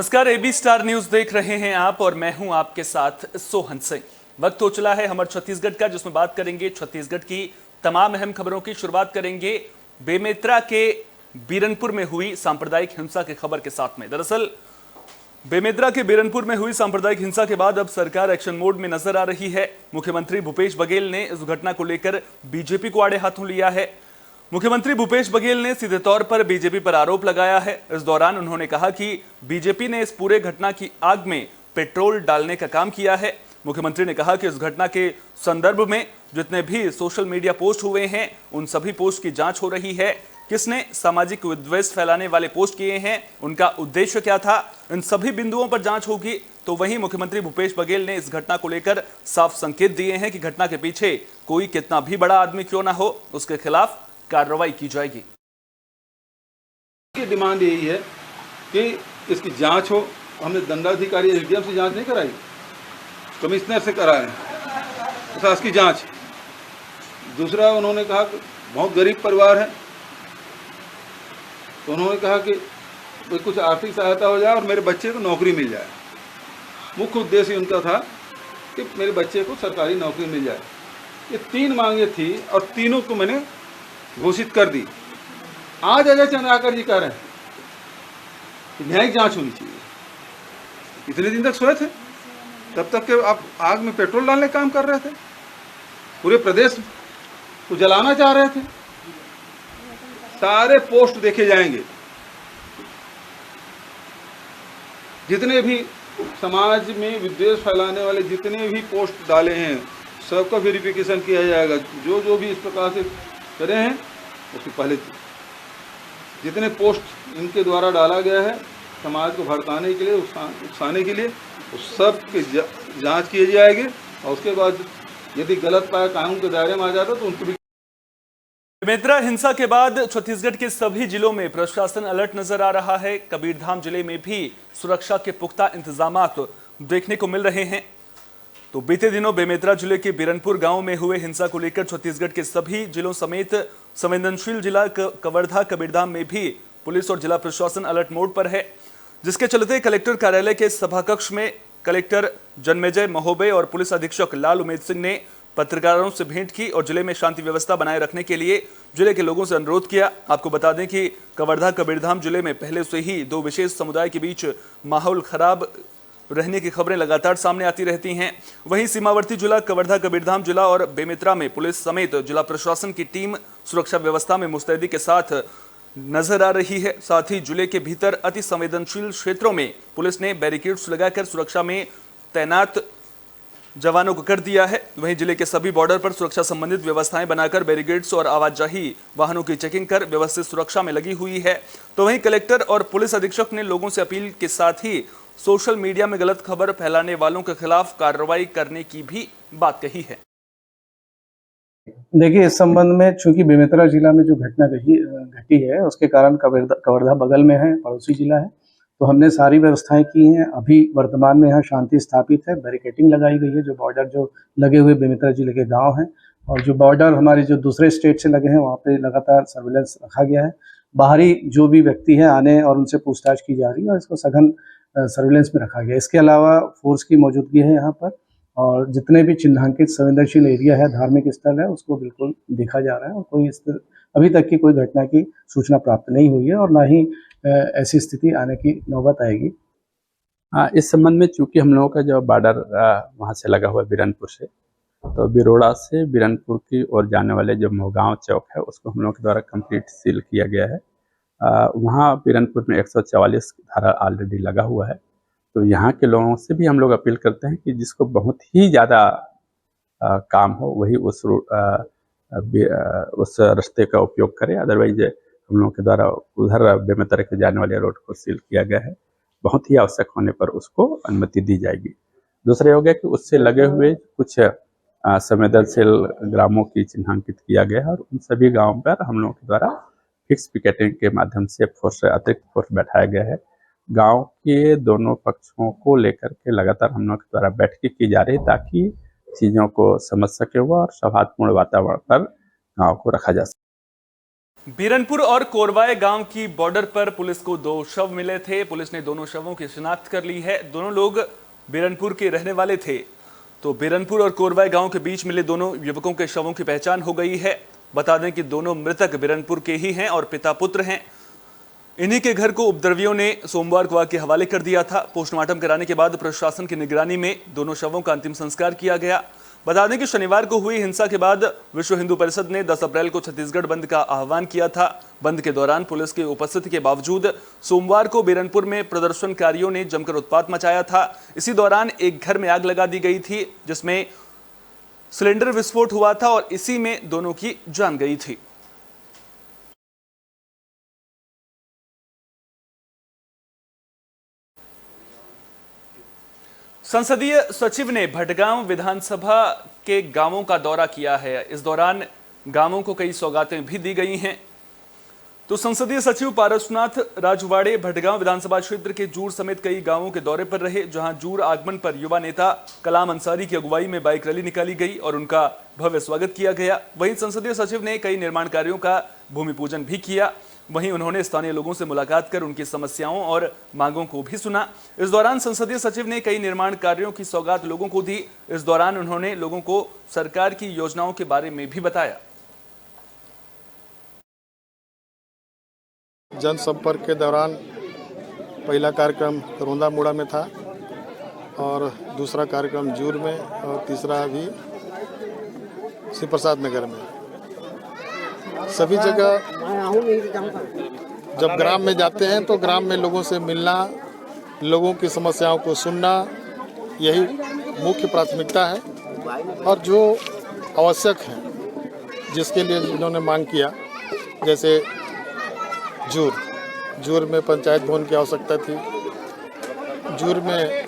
नमस्कार, AB star news देख रहे हैं आप और मैं हूं आपके साथ सोहन सिंह। वक्त हो चला है हमारे छत्तीसगढ़ का, जिसमें बात करेंगे छत्तीसगढ़ की तमाम अहम खबरों की। शुरुआत करेंगे बेमेतरा के बीरनपुर में हुई सांप्रदायिक हिंसा की खबर के साथ में। दरअसल बेमेतरा के बीरनपुर में हुई सांप्रदायिक हिंसा के बाद अब सरकार एक्शन मोड में नजर आ रही है। मुख्यमंत्री भूपेश बघेल ने इस घटना को लेकर बीजेपी को आड़े हाथों लिया है। मुख्यमंत्री भूपेश बघेल ने सीधे तौर पर बीजेपी पर आरोप लगाया है। इस दौरान उन्होंने कहा कि बीजेपी ने इस पूरे घटना की आग में पेट्रोल डालने का काम किया है। मुख्यमंत्री ने कहा कि इस घटना के संदर्भ में जितने भी सोशल मीडिया पोस्ट हुए हैं उन सभी पोस्ट की जांच हो रही है। किसने सामाजिक विद्वेष फैलाने वाले पोस्ट किए हैं, उनका उद्देश्य क्या था, इन सभी बिंदुओं पर जांच होगी। तो वहीं मुख्यमंत्री भूपेश बघेल ने इस घटना को लेकर साफ संकेत दिए हैं कि घटना के पीछे कोई कितना भी बड़ा आदमी क्यों ना हो, उसके खिलाफ कार्रवाई की जाएगी। की डिमांड यही है कि इसकी जांच हो। हमने दंडाधिकारी एसडीएम से जांच नहीं कराई, कमिश्नर से कराए प्रशासन की जांच। दूसरा, उन्होंने कहा कि बहुत गरीब परिवार है, तो उन्होंने कहा कि कुछ आर्थिक सहायता हो जाए और मेरे बच्चे को नौकरी मिल जाए। मुख्य उद्देश्य उनका था कि मेरे बच्चे को सरकारी नौकरी मिल जाए। ये तीन मांगे थी और तीनों को मैंने घोषित कर दी। आज अजय चंद्राकर जी कह रहे हैं कि न्यायिक जांच होनी चाहिए। इतने दिन तक सोए थे, तब तक के आप आग में पेट्रोल डालने का काम कर रहे थे, पूरे प्रदेश को जलाना चाह रहे थे। सारे पोस्ट देखे जाएंगे, जितने भी समाज में विद्वेष फैलाने वाले जितने भी पोस्ट डाले हैं सबका वेरिफिकेशन किया जाएगा। जो भी इस प्रकार से करे हैं उसके पहले जितने पोस्ट इनके द्वारा डाला गया है समाज को भड़काने के लिए, उकसाने के लिए, उस सब की जांच की जाएगी। और उसके बाद यदि गलत पाया कानून के दायरे में आ जाता तो उनको भी। बेमेतरा हिंसा के बाद छत्तीसगढ़ के सभी जिलों में प्रशासन अलर्ट नजर आ रहा है। कबीरधाम जिले में भी सुरक्षा के पुख्ता इंतजामात देखने को मिल रहे हैं। तो बीते दिनों बेमेतरा जिले के बीरनपुर गांव में हुए हिंसा को लेकर छत्तीसगढ़ के सभी जिलों समेत संवेदनशील जिला कवर्धा कबीरधाम में भी पुलिस और जिला प्रशासन अलर्ट मोड पर है, जिसके चलते कलेक्टर कार्यालय के सभाकक्ष में कलेक्टर जन्मेजय महोबे और पुलिस अधीक्षक लाल उमेद सिंह ने पत्रकारों से भेंट की और जिले में शांति व्यवस्था बनाए रखने के लिए जिले के लोगों से अनुरोध किया। आपको बता दें कि कवर्धा कबीरधाम जिले में पहले से ही दो विशेष समुदाय के बीच माहौल खराब रहने की खबरें लगातार सामने आती रहती हैं। वहीं सीमावर्ती जिला कवर्धा कबीरधाम जिला और बेमेतरा में पुलिस समेत जिला प्रशासन की टीम सुरक्षा व्यवस्था में मुस्तैदी के साथ नजर आ रही है। साथ ही जिले के भीतर अति संवेदनशील क्षेत्रों में पुलिस ने बैरिकेड्स लगाकर सुरक्षा में तैनात जवानों को कर दिया है। वहीं जिले के सभी बॉर्डर पर सुरक्षा संबंधित व्यवस्थाएं बनाकर बैरिकेड्स और आवाजाही वाहनों की चेकिंग कर व्यवस्थित सुरक्षा में लगी हुई है। तो वहीं कलेक्टर और पुलिस अधीक्षक ने लोगों से अपील के साथ ही सोशल मीडिया में गलत खबर फैलाने वालों के खिलाफ कार्रवाई करने की भी बात कही है। देखिए, इस संबंध में चूंकि बेमेतरा जिला में जो घटना घटी है उसके कारण कवर्धा बगल में है, पड़ोसी जिला है, तो हमने सारी व्यवस्थाएं की हैं। अभी वर्तमान में यहाँ शांति स्थापित है, बैरिकेडिंग लगाई गई है। जो बॉर्डर जो लगे हुए बेमेतरा जिले के गांव हैं और जो बॉर्डर हमारे जो दूसरे स्टेट से लगे हैं वहाँ पे लगातार सर्विलेंस रखा गया है। बाहरी जो भी व्यक्ति है आने और उनसे पूछताछ की जा रही है और इसको सघन सर्विलेंस में रखा गया। इसके अलावा फोर्स की मौजूदगी है यहाँ पर और जितने भी चिन्हांकित संवेदनशील एरिया है, धार्मिक स्थल है, उसको बिल्कुल देखा जा रहा है और कोई अभी तक की कोई घटना की सूचना प्राप्त नहीं हुई है और ना ही ऐसी स्थिति आने की नौबत आएगी। इस संबंध में चूंकि हम लोगों का जो बॉर्डर वहाँ से लगा हुआ है बीरनपुर से, तो बिरोड़ा से बीरनपुर की ओर जाने वाले जो मोहगांव चौक है उसको हम लोगों के द्वारा कंप्लीट सील किया गया है। वहाँ बीरनपुर में 144 धारा ऑलरेडी लगा हुआ है। तो यहाँ के लोगों से भी हम लोग अपील करते हैं कि जिसको बहुत ही ज़्यादा काम हो वही उस रास्ते का उपयोग करे। अदरवाइज हम लोगों के द्वारा उधर बेमेतरा के जाने वाले रोड को सील किया गया है। बहुत ही आवश्यक होने पर उसको अनुमति दी जाएगी। दूसरा हो गया कि उससे लगे हुए कुछ संवेदनशील ग्रामों की चिन्हांकित किया गया है और उन सभी गाँवों पर हम लोगों के द्वारा फिक्स पिकेटिंग के माध्यम से अतिरिक्त फोर्स बैठाया गया है। गांव के दोनों पक्षों को लेकर के लगातार हम लोग के द्वारा बैठकें की जा रही है ताकि चीज़ों को समझ सके हुआ और सौहार्दपूर्ण वातावरण पर गांव को रखा जा सके। बीरनपुर और कोरवाए गांव की बॉर्डर पर पुलिस को 2 शव मिले थे। पुलिस ने दोनों शवों की शिनाख्त कर ली है। दोनों लोग बीरनपुर के रहने वाले थे। तो बीरनपुर और कोरवाए गांव के बीच मिले दोनों युवकों के शवों की पहचान हो गई है। बता दें कि दोनों मृतक बीरनपुर के ही हैं और पिता पुत्र हैं। इन्हीं के घर को उपद्रवियों ने सोमवार को आग के हवाले कर दिया था। पोस्टमार्टम कराने के बाद प्रशासन की निगरानी में दोनों शवों का अंतिम संस्कार किया गया। बता दें कि शनिवार को हुई हिंसा के बाद विश्व हिंदू परिषद ने 10 अप्रैल को छत्तीसगढ़ बंद का आह्वान किया था। बंद के दौरान पुलिस की उपस्थिति के बावजूद सोमवार को बीरनपुर में प्रदर्शनकारियों ने जमकर उत्पात मचाया था। इसी दौरान एक घर में आग लगा दी गई थी, जिसमें सिलेंडर विस्फोट हुआ था और इसी में दोनों की जान गई थी। संसदीय सचिव ने भटगांव विधानसभा के गांवों का दौरा किया है। इस दौरान गांवों को कई सौगातें भी दी गई हैं। तो संसदीय सचिव पारसनाथ राजवाड़े भटगांव विधानसभा क्षेत्र के जूर समेत कई गांवों के दौरे पर रहे, जहां जूर आगमन पर युवा नेता कलाम अंसारी की अगुवाई में बाइक रैली निकाली गई और उनका भव्य स्वागत किया गया। वहीं संसदीय सचिव ने कई निर्माण कार्यों का भूमि पूजन भी किया। वहीं उन्होंने स्थानीय लोगों से मुलाकात कर उनकी समस्याओं और मांगों को भी सुना। इस दौरान संसदीय सचिव ने कई निर्माण कार्यों की सौगात लोगों को दी। इस दौरान उन्होंने लोगों को सरकार की योजनाओं के बारे में भी बताया। जनसंपर्क के दौरान पहला कार्यक्रम रोंदा मुड़ा में था और दूसरा कार्यक्रम जूर में और तीसरा अभी शिव प्रसाद नगर में। सभी जगह जब ग्राम में जाते हैं तो ग्राम में लोगों से मिलना, लोगों की समस्याओं को सुनना, यही मुख्य प्राथमिकता है। और जो आवश्यक है, जिसके लिए इन्होंने मांग किया, जैसे जूर में पंचायत भवन की आवश्यकता थी, जूर में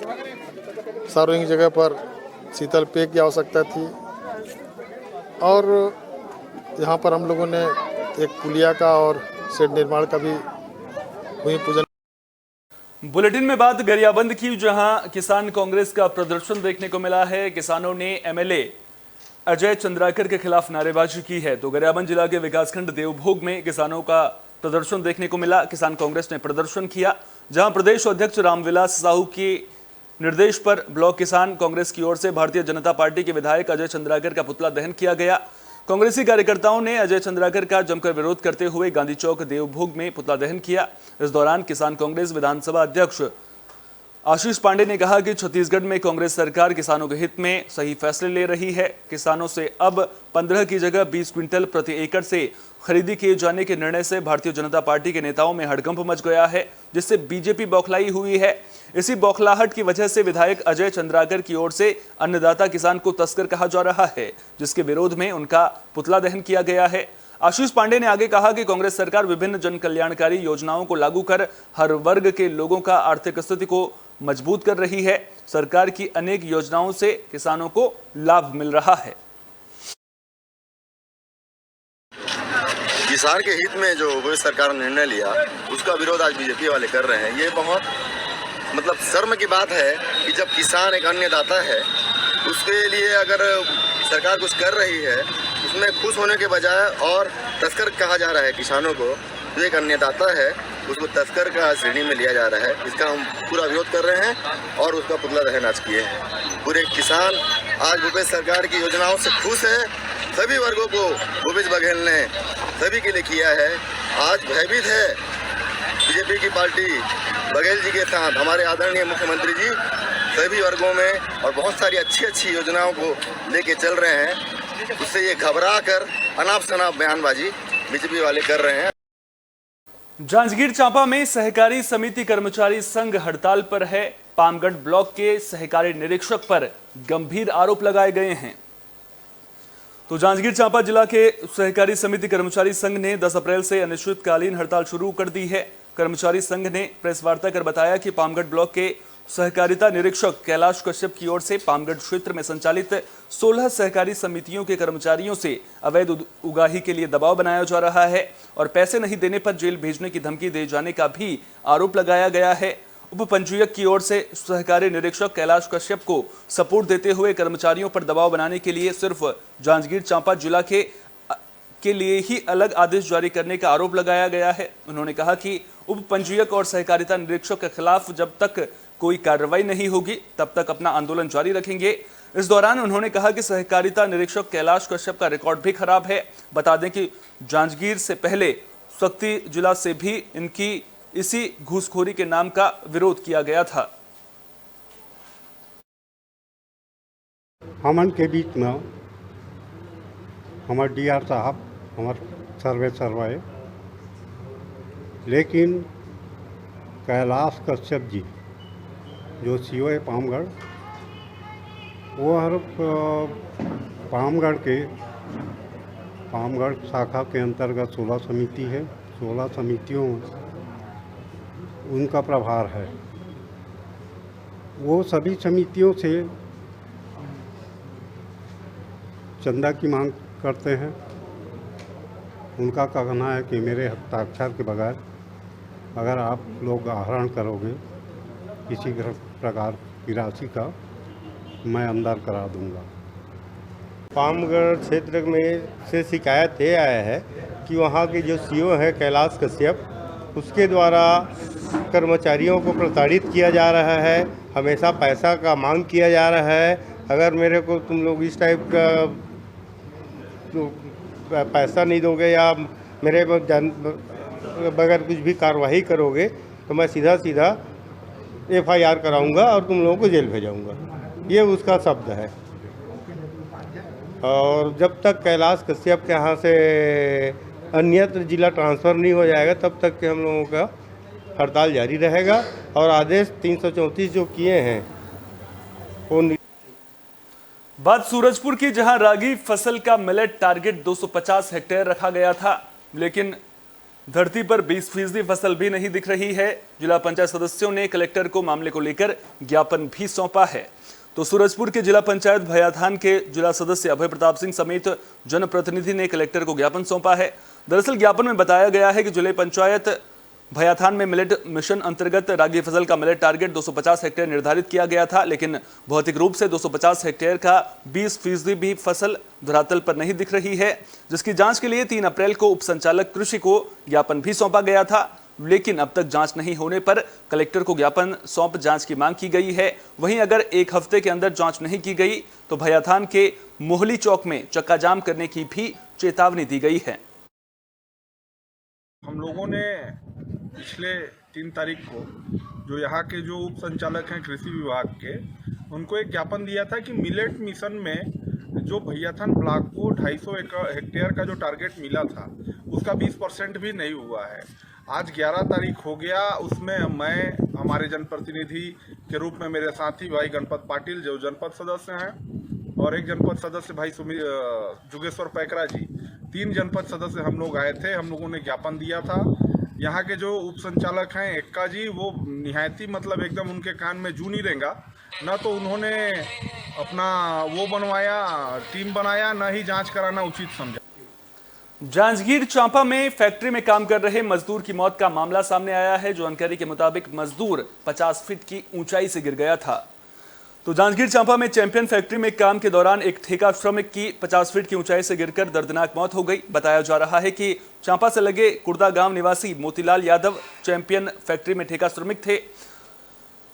सार्वजनिक जगह पर शीतल पेय की आवश्यकता थी और यहाँ पर हम लोगों ने एक पुलिया का और शेड निर्माण का भी भूमि पूजन। बुलेटिन में बात गरियाबंद की, जहां किसान कांग्रेस का प्रदर्शन देखने को मिला है। किसानों ने एमएलए अजय चंद्राकर के खिलाफ नारेबाजी की है। तो गरियाबंद जिला के विकासखंड देवभोग में किसानों का प्रदर्शन देखने को मिला। किसान कांग्रेस ने प्रदर्शन किया, जहां प्रदेश अध्यक्ष रामविलास साहू के निर्देश पर ब्लॉक किसान कांग्रेस की ओर से भारतीय जनता पार्टी के विधायक अजय चंद्राकर का पुतला दहन किया गया। कांग्रेसी कार्यकर्ताओं ने अजय चंद्राकर का जमकर विरोध करते हुए गांधी चौक देवभोग में पुतला दहन किया। इस दौरान किसान कांग्रेस विधानसभा अध्यक्ष आशीष पांडे ने कहा कि छत्तीसगढ़ में कांग्रेस सरकार किसानों के हित में सही फैसले ले रही है। किसानों से अब 15 की जगह 20 क्विंटल प्रति एकड़ से खरीदी किए जाने के निर्णय से भारतीय जनता पार्टी के नेताओं में हड़कंप मच गया है, जिससे बीजेपी बौखलाई हुई है। इसी बौखलाहट की वजह से विधायक अजय चंद्राकर की ओर से अन्नदाता किसान को तस्कर कहा जा रहा है, जिसके विरोध में उनका पुतला दहन किया गया है। आशीष पांडे ने आगे कहा कि कांग्रेस सरकार विभिन्न जन कल्याणकारी योजनाओं को लागू कर हर वर्ग के लोगों का आर्थिक स्थिति को मजबूत कर रही है। सरकार की अनेक योजनाओं से किसानों को लाभ मिल रहा है। किसान के हित में जो कांग्रेस सरकार ने निर्णय लिया, उसका विरोध आज बीजेपी वाले कर रहे हैं। ये बहुत शर्म की बात है कि जब किसान एक अन्नदाता है, उसके लिए अगर सरकार कुछ कर रही है, उसमें खुश होने के बजाय और तस्कर कहा जा रहा है किसानों को। जो एक अन्नदाता है, उसको तस्कर का श्रेणी में लिया जा रहा है। इसका हम पूरा विरोध कर रहे हैं और उसका पुतला दहन आज किए हैं। पूरे किसान आज भूपेश सरकार की योजनाओं से खुश है। सभी वर्गों को भूपेश बघेल ने सभी के लिए किया है। आज भयभीत है बीजेपी की पार्टी बघेल जी के साथ। हमारे आदरणीय मुख्यमंत्री जी सभी वर्गों में और बहुत सारी अच्छी योजनाओं को लेके चल रहे हैं। उससे ये घबरा कर अनाप शनाप बयानबाजी बीजेपी वाले कर रहे हैं। जांजगीर चांपा में सहकारी समिति कर्मचारी संघ हड़ताल पर है। पामगढ़ ब्लॉक के सहकारी निरीक्षक पर गंभीर आरोप लगाए गए हैं। तो जांजगीर चांपा जिला के सहकारी समिति कर्मचारी संघ ने 10 अप्रैल से अनिश्चितकालीन हड़ताल शुरू कर दी है। कर्मचारी संघ ने प्रेस वार्ता कर बताया कि पामगढ़ ब्लॉक के सहकारिता निरीक्षक कैलाश कश्यप की ओर से पामगढ़ क्षेत्र में संचालित 16 सहकारी समितियों के कर्मचारियों से अवैध उगाही के लिए दबाव बनाया जा रहा है और पैसे नहीं देने पर जेल भेजने की धमकी दे जाने का भी आरोप लगाया गया है। उप पंजीयक की ओर से सहकारी निरीक्षक कैलाश कश्यप को सपोर्ट देते हुए कर्मचारियों पर दबाव बनाने के लिए सिर्फ जांजगीर चांपा जिला के के लिए ही अलग आदेश जारी करने का आरोप लगाया गया है। उन्होंने कहा कि उप पंजीयक और सहकारिता निरीक्षक के खिलाफ जब तक कोई कार्रवाई नहीं होगी तब तक अपना आंदोलन जारी रखेंगे। इस दौरान उन्होंने कहा कि सहकारिता निरीक्षक कैलाश कश्यप का रिकॉर्ड भी खराब है। बता दें कि जांजगीर से पहले शक्ति जिला से भी इनकी इसी घूसखोरी के नाम का विरोध किया गया था। हमन के बीच में हमारे डीआर साहब हमारे सर्वे लेकिन कैलाश कश्यप जी जो सीओ है पामगढ़, वो हर पामगढ़ शाखा के अंतर्गत 16 समिति है। 16 समितियों उनका प्रभार है। वो सभी समितियों से चंदा की मांग करते हैं। उनका कहना है कि मेरे हस्ताक्षर के बगैर अगर आप लोग आहरण करोगे किसी प्रकार की राशि का, मैं अंदर करा दूंगा। पामगढ़ क्षेत्र में से शिकायत ये आया है कि वहाँ के जो सीओ है कैलाश कश्यप, उसके द्वारा कर्मचारियों को प्रताड़ित किया जा रहा है। हमेशा पैसा का मांग किया जा रहा है। अगर मेरे को तुम लोग इस टाइप का तो पैसा नहीं दोगे या मेरे बगैर कुछ भी कार्रवाई करोगे तो मैं सीधा FIR कराऊंगा और तुम लोगों को जेल भेजाऊंगा। ये उसका शब्द है। और जब तक कैलाश कश्यप के यहाँ से अन्यत्र जिला ट्रांसफ़र नहीं हो जाएगा तब तक के हम लोगों का हड़ताल जारी रहेगा। और आदेश 334 जो किए हैं वो बात सूरजपुर की, जहां रागी फसल का मिलेट टारगेट 250 हेक्टेयर रखा गया था, लेकिन धरती पर 20% फसल भी नहीं दिख रही है। जिला पंचायत सदस्यों ने कलेक्टर को मामले को लेकर ज्ञापन भी सौंपा है। तो सूरजपुर के जिला पंचायत भयाथान के जिला सदस्य अभय प्रताप सिंह समेत जनप्रतिनिधि ने कलेक्टर को ज्ञापन सौंपा है। दरअसल ज्ञापन में बताया गया है कि जिला पंचायत भयाथान में मिलेट मिशन अंतर्गत रागी फसल का मिलेट टारगेट 250 हेक्टेयर निर्धारित किया गया था, लेकिन भौतिक रूप से 250 हेक्टेयर का 20% भी फसल धरातल पर नहीं दिख रही है, जिसकी जांच के लिए 3 अप्रैल को उप संचालक कृषि को ज्ञापन भी सौंपा गया था। लेकिन अब तक जांच नहीं होने पर कलेक्टर को ज्ञापन सौंप जांच की मांग की गई है। वहीं अगर 1 हफ्ते के अंदर जांच नहीं की गई तो भयाथान के मोहली चौक में चक्का जाम करने की भी चेतावनी दी गई है। हम लोगों ने पिछले 3 तारीख को जो यहाँ के जो उप संचालक हैं कृषि विभाग के, उनको एक ज्ञापन दिया था कि मिलेट मिशन में जो भैयाथान ब्लॉक को 250 हेक्टेयर का जो टारगेट मिला था उसका 20% भी नहीं हुआ है। आज 11 तारीख हो गया, उसमें मैं, हमारे जनप्रतिनिधि के रूप में मेरे साथी भाई गणपत पाटिल जो जनपद सदस्य हैं, और एक जनपद सदस्य भाई जुगेश्वर पैकरा जी, 3 जनपद सदस्य हम लोग आए थे। हम लोगों ने ज्ञापन दिया था। यहाँ के जो उप संचालक हैं एक्का जी, वो निहायती मतलब एकदम उनके कान में जू नहीं रहेगा, न तो उन्होंने अपना वो बनवाया, टीम बनाया, न ही जांच कराना उचित समझा। जांजगीर चांपा में फैक्ट्री में काम कर रहे मजदूर की मौत का मामला सामने आया है। जानकारी के मुताबिक मजदूर 50 फीट की ऊंचाई से गिर गया था। तो जांजगीर चांपा में चैंपियन फैक्ट्री में काम के दौरान एक ठेका श्रमिक की 50 फीट की ऊंचाई से गिरकर दर्दनाक मौत हो गई। बताया जा रहा है कि चांपा से लगे कुर्दा गांव निवासी मोतीलाल यादव चैंपियन फैक्ट्री में ठेका श्रमिक थे।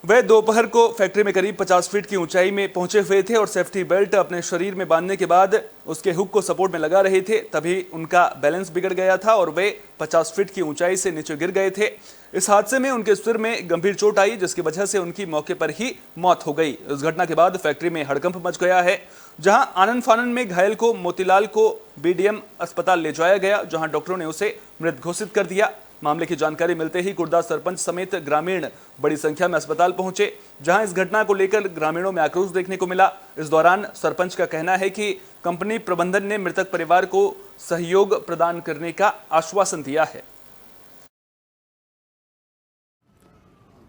वह दोपहर को फैक्ट्री में करीब 50 फीट की ऊंचाई में पहुंचे हुए थे और सेफ्टी बेल्ट अपने शरीर में बांधने के बाद उसके हुक को सपोर्ट में लगा रहे थे। तभी उनका बैलेंस बिगड़ गया था और वे 50 फीट की ऊंचाई से नीचे गिर गए थे। इस हादसे में उनके सिर में गंभीर चोट आई, जिसकी वजह से उनकी मौके पर ही मौत हो गई। इस घटना के बाद फैक्ट्री में हड़कंप मच गया है, जहां आनन फानन में घायल को मोतीलाल को BDM अस्पताल ले जाया गया, जहां डॉक्टरों ने उसे मृत घोषित कर दिया। मामले की जानकारी मिलते ही कुर्दा सरपंच समेत ग्रामीण बड़ी संख्या में अस्पताल पहुंचे, जहां इस घटना को लेकर ग्रामीणों में आक्रोश देखने को मिला। इस दौरान सरपंच का कहना है कि कंपनी प्रबंधन ने मृतक परिवार को सहयोग प्रदान करने का आश्वासन दिया है।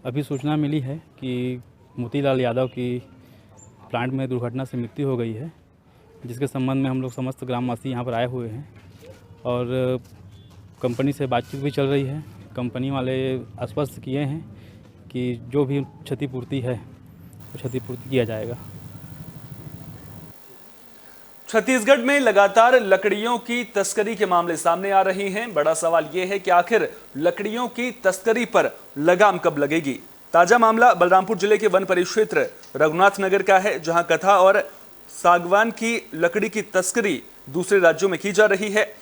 अभी सूचना मिली है कि मोतीलाल यादव की प्लांट में दुर्घटना से मृत्यु हो गई है, जिसके संबंध में हम लोग समस्त ग्रामवासी यहाँ पर आए हुए हैं और कंपनी से बातचीत भी चल रही है। कंपनी वाले आश्वस्त किए हैं कि जो भी क्षतिपूर्ति है वो क्षतिपूर्ति किया जाएगा। छत्तीसगढ़ में लगातार लकड़ियों की तस्करी के मामले सामने आ रहे हैं। बड़ा सवाल यह है कि आखिर लकड़ियों की तस्करी पर लगाम कब लगेगी। ताजा मामला बलरामपुर जिले के वन परिक्षेत्र रघुनाथ नगर का है, जहां कथा और सागवान की लकड़ी की तस्करी दूसरे राज्यों में की जा रही है।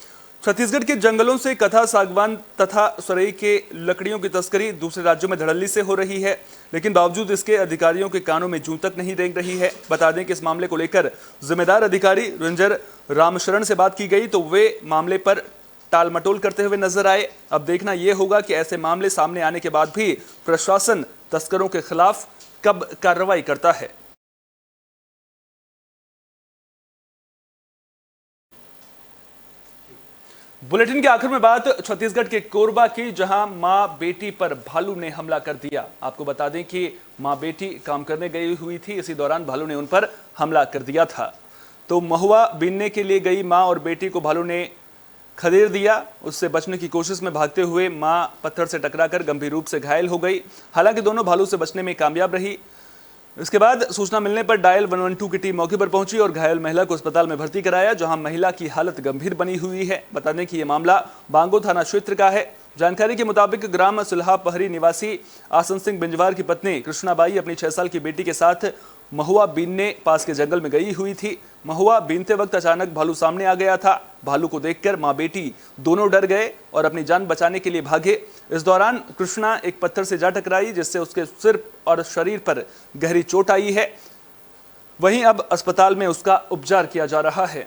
छत्तीसगढ़ के जंगलों से कथा, सागवान तथा सरई के लकड़ियों की तस्करी दूसरे राज्यों में धड़ल्ले से हो रही है, लेकिन बावजूद इसके अधिकारियों के कानों में जूं तक नहीं रेंग रही है। बता दें कि इस मामले को लेकर जिम्मेदार अधिकारी रेंजर रामशरण से बात की गई तो वे मामले पर टालमटोल करते हुए नजर आए। अब देखना यह होगा कि ऐसे मामले सामने आने के बाद भी प्रशासन तस्करों के खिलाफ कब कार्रवाई करता है। बुलेटिन के आखिर में बात छत्तीसगढ़ के कोरबा की, जहां मां बेटी पर भालू ने हमला कर दिया। आपको बता दें कि मां बेटी काम करने गई हुई थी, इसी दौरान भालू ने उन पर हमला कर दिया था। तो महुआ बीनने के लिए गई मां और बेटी को भालू ने खदेड़ दिया। उससे बचने की कोशिश में भागते हुए मां पत्थर से टकराकर गंभीर रूप से घायल हो गई। हालांकि दोनों भालू से बचने में कामयाब रही। इसके बाद सूचना मिलने पर डायल 112 की टीम मौके पर पहुंची और घायल महिला को अस्पताल में भर्ती कराया, जहां महिला की हालत गंभीर बनी हुई है। बता दें कि यह मामला बांगो थाना क्षेत्र का है। जानकारी के मुताबिक ग्राम सुलहा पहरी निवासी आसन सिंह बिंजवार की पत्नी कृष्णाबाई अपनी 6 साल की बेटी के साथ महुआ बीनने पास के जंगल में गई हुई थी। महुआ बीनते वक्त अचानक भालू सामने आ गया था। भालू को देखकर मां बेटी दोनों डर गए और अपनी जान बचाने के लिए भागे। इस दौरान कृष्णा एक पत्थर से जा टकराई, जिससे उसके सिर और शरीर पर गहरी चोट आई है। वहीं अब अस्पताल में उसका उपचार किया जा रहा है।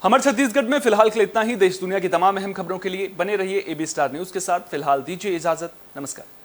हमारे छत्तीसगढ़ में फिलहाल के लिए इतना ही। देश दुनिया की तमाम अहम खबरों के लिए बने रहिए AB स्टार न्यूज के साथ। फिलहाल दीजिए इजाजत। नमस्कार।